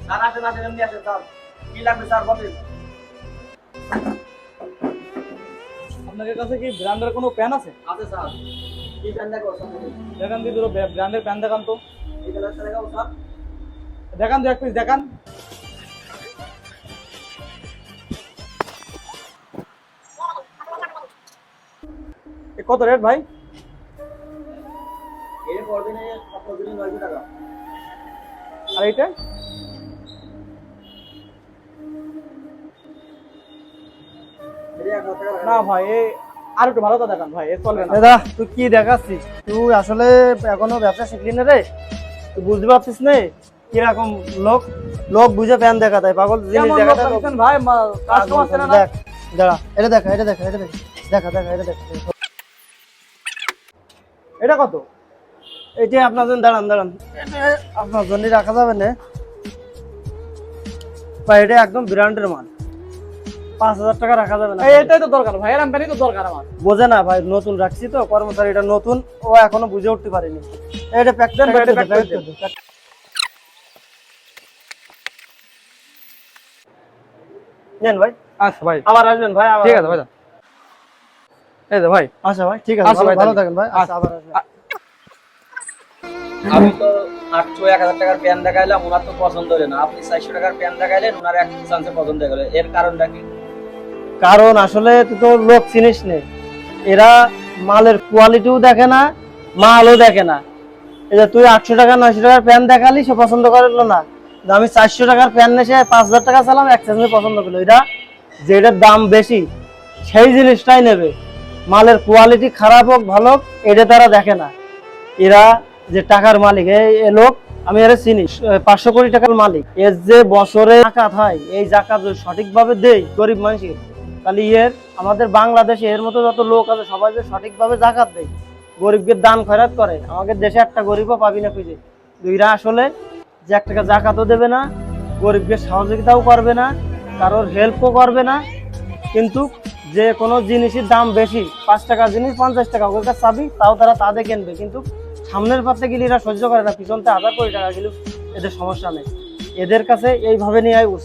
Sir আসেন আসেন এমনি আসেন স্যার। কি লাগবে স্যার বলেন। আপনাদের কাছে কি ব্র্যান্ডের কোনো প্যান আছে? আছে স্যার। কি প্যান দেখো স্যার? দেখান দি দুটো ব্র্যান্ডের প্যান দেখান তো। এই কালারটা দেখাবো স্যার। দেখান তো এক পিস দেখান। এ কত রেট ভাই? এর পড়বে না আপনার জন্য 900 টাকা। আর এইটা? এর 1000 টাকা না ভাই এই আর একটু ভালো তো দেখান ভাই, এ চলবে না। দাদা তুই কি দেখাচ্ছিস? তুই আসলে এখনো ব্যবসা শিখলি না রে, তুই বুঝতে পারছিস না কিরকম লোক লোক বুঝে প্যান দেখা দেয়, পাগল জিনিস কেমন দেখা লোক দেয়। রাখছেন ভাই, কাস্টমার চেনে না। দেখ দাঁড়া, এটা দেখা, এটা দেখা, এটা দেখা, দেখা দেখা, এটা দেখা। এটা কত? এটা আপনার জন্য, দাঁড়ান দাঁড়ান, এটা আপনার জন্য রাখা যাবে না ভাই, এটা একদম ব্র্যান্ডের মাল, 5000 টাকা রাখা যাবে না। এটাই তো দরকার ভাই, এরম প্যানই তো দরকার আমার। বোঝে না ভাই, নতুন রাখছি তো কর্মচারী, এটা নতুন, ও এখনো বুঝে উঠতে পারেনি। এটা প্যাক দেন, এটা pack করে দেন। নেন ভাই, আচ্ছা ভাই আবার আসবেন ভাই, আবার ঠিক আছে ভাই। এই তো ভাই। আচ্ছা ভাই ঠিক আছে, আচ্ছা ভাই, ভালো তাহলে। থাকেন ভাই, আচ্ছা আবার আসবেন। আমি তো 800 1000 টাকার প্যান দেখাইলাম, ওনার তো পছন্দ হলো না। আপনি 400 টাকার প্যান দেখাইলেন, ওনার এক চান্সে পছন্দ হয়ে গেল। এর কারণটা কি? কারণ আসলে তুই তো লোক চিনিস নে, এরা মালের কোয়ালিটিও দেখে না, মালও দেখে না। এই যে তুই 800 টাকা 900 টাকার প্যান দেখালি, সে পছন্দ করলো না, কিন্তু আমি 400 টাকার প্যান এসে 5000 টাকা চালাম, এক চান্সে পছন্দ করলো। এটা যেটার দাম বেশি সেই জিনিসটাই নেবে, মালের কোয়ালিটি খারাপ হোক ভালো হোক এটা তারা দেখে না। এরা যে টাকার মালিক, এই লোক আমি এরা চিনি, 500 কোটি টাকার মালিক, এর যে বছরে জাকাত হয়, এই জাকাত যদি সঠিকভাবে দেই গরিব মানুষকে, তাহলে এর আমাদের বাংলাদেশে এর মতো যত লোক আছে সবাই যে সঠিকভাবে জাকাত দেয়, গরিবকে দান খয়রাত করে, আমাদের দেশে একটা গরিবও পাবি না খুঁজে। দুইরা আসলে যে 1 টাকা জাকাতও দেবে না, গরিবকে সহযোগিতাও করবে না, কারোর হেল্পও করবে না, কিন্তু যে কোনো জিনিসের দাম বেশি, 5 টাকার জিনিস 50 টাকা ওর কাছে চাবি, তাও তারা তাদের কিনবে, কিন্তু সামনের পাতে গেলে এরা সহ্য করে না, পিছনতে 1000 কোটি টাকা গেলেও এদের সমস্যা নেই। এদের কাছে এইভাবে নেওয়াই উচিত।